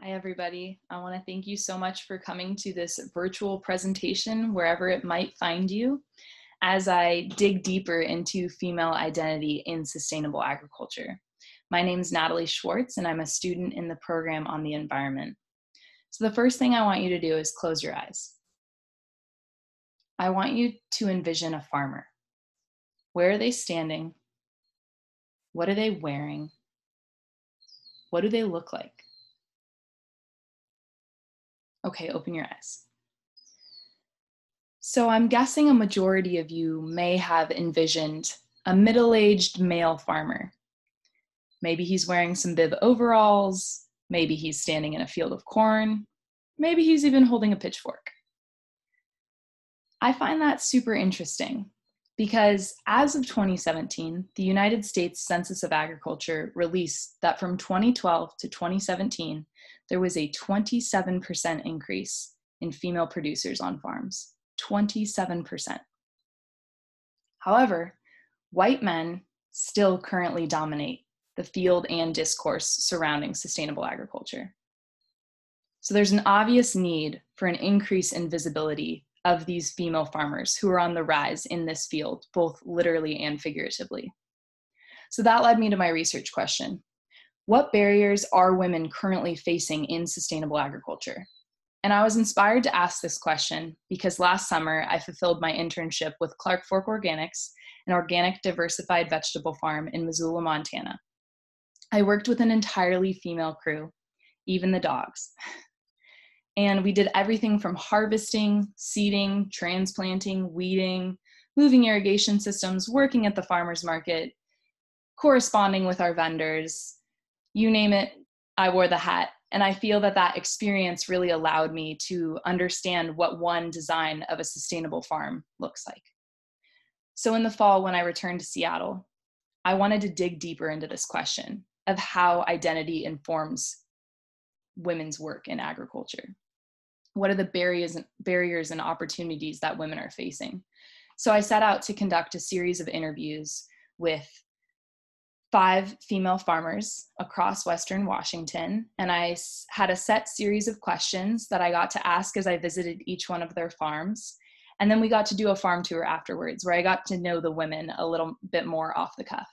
Hi, everybody. I want to thank you so much for coming to this virtual presentation, wherever it might find you, as I dig deeper into female identity in sustainable agriculture. My name is Natalie Schwartz, and I'm a student in the program on the environment. So the first thing I want you to do is close your eyes. I want you to envision a farmer. Where are they standing? What are they wearing? What do they look like? Okay, open your eyes. So I'm guessing a majority of you may have envisioned a middle-aged male farmer. Maybe he's wearing some bib overalls, maybe he's standing in a field of corn, maybe he's even holding a pitchfork. I find that super interesting because as of 2017, the United States Census of Agriculture released that from 2012 to 2017, there was a 27% increase in female producers on farms. 27%. However, white men still currently dominate the field and discourse surrounding sustainable agriculture. So there's an obvious need for an increase in visibility of these female farmers who are on the rise in this field, both literally and figuratively. So that led me to my research question. What barriers are women currently facing in sustainable agriculture? And I was inspired to ask this question because last summer I fulfilled my internship with Clark Fork Organics, an organic diversified vegetable farm in Missoula, Montana. I worked with an entirely female crew, even the dogs. And we did everything from harvesting, seeding, transplanting, weeding, moving irrigation systems, working at the farmer's market, corresponding with our vendors, you name it, I wore the hat. And I feel that that experience really allowed me to understand what one design of a sustainable farm looks like. So in the fall, when I returned to Seattle, I wanted to dig deeper into this question of how identity informs women's work in agriculture. What are the barriers and opportunities that women are facing? So I set out to conduct a series of interviews with 5 female farmers across Western Washington, and I had a set series of questions that I got to ask as I visited each one of their farms. And then we got to do a farm tour afterwards where I got to know the women a little bit more off the cuff.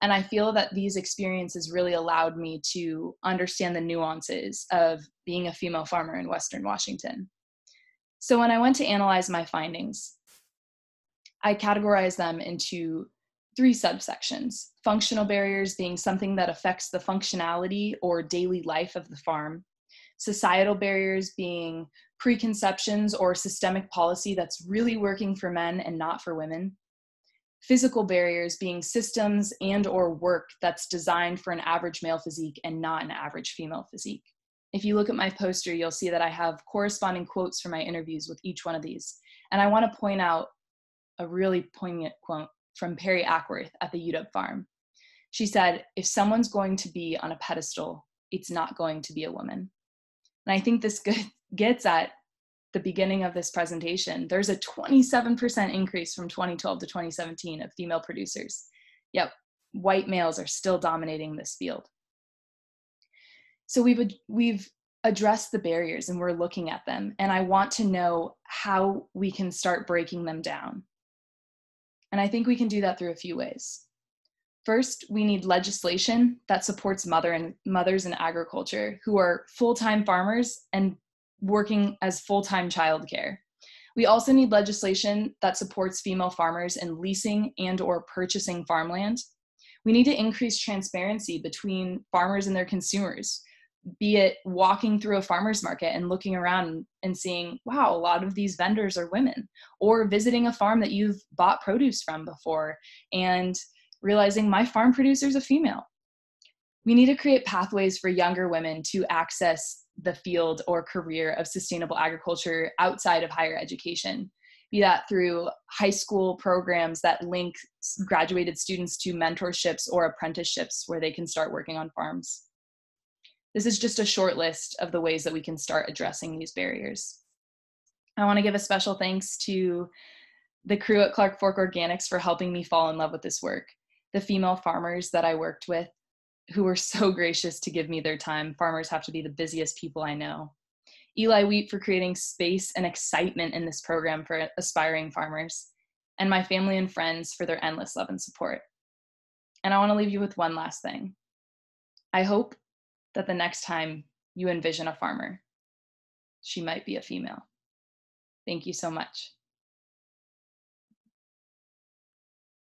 And I feel that these experiences really allowed me to understand the nuances of being a female farmer in Western Washington. So when I went to analyze my findings, I categorized them into 3 subsections: functional barriers being something that affects the functionality or daily life of the farm, societal barriers being preconceptions or systemic policy that's really working for men and not for women, physical barriers being systems and or work that's designed for an average male physique and not an average female physique. If you look at my poster, you'll see that I have corresponding quotes from my interviews with each one of these. And I want to point out a really poignant quote from Perry Ackworth at the UW farm. She said, "If someone's going to be on a pedestal, it's not going to be a woman." And I think this gets at the beginning of this presentation. There's a 27% increase from 2012 to 2017 of female producers. Yet white males are still dominating this field. So we've addressed the barriers and we're looking at them. And I want to know how we can start breaking them down. And I think we can do that through a few ways. First, we need legislation that supports mothers in agriculture who are full-time farmers and working as full-time childcare. We also need legislation that supports female farmers in leasing and or purchasing farmland. We need to increase transparency between farmers and their consumers, be it walking through a farmer's market and looking around and seeing, wow, a lot of these vendors are women, or visiting a farm that you've bought produce from before and realizing my farm producer is a female. We need to create pathways for younger women to access the field or career of sustainable agriculture outside of higher education, be that through high school programs that link graduated students to mentorships or apprenticeships where they can start working on farms. This is just a short list of the ways that we can start addressing these barriers. I want to give a special thanks to the crew at Clark Fork Organics for helping me fall in love with this work, the female farmers that I worked with, who were so gracious to give me their time. Farmers have to be the busiest people I know. Eli Wheat for creating space and excitement in this program for aspiring farmers, and my family and friends for their endless love and support. And I want to leave you with one last thing. I hope that the next time you envision a farmer, she might be a female. Thank you so much.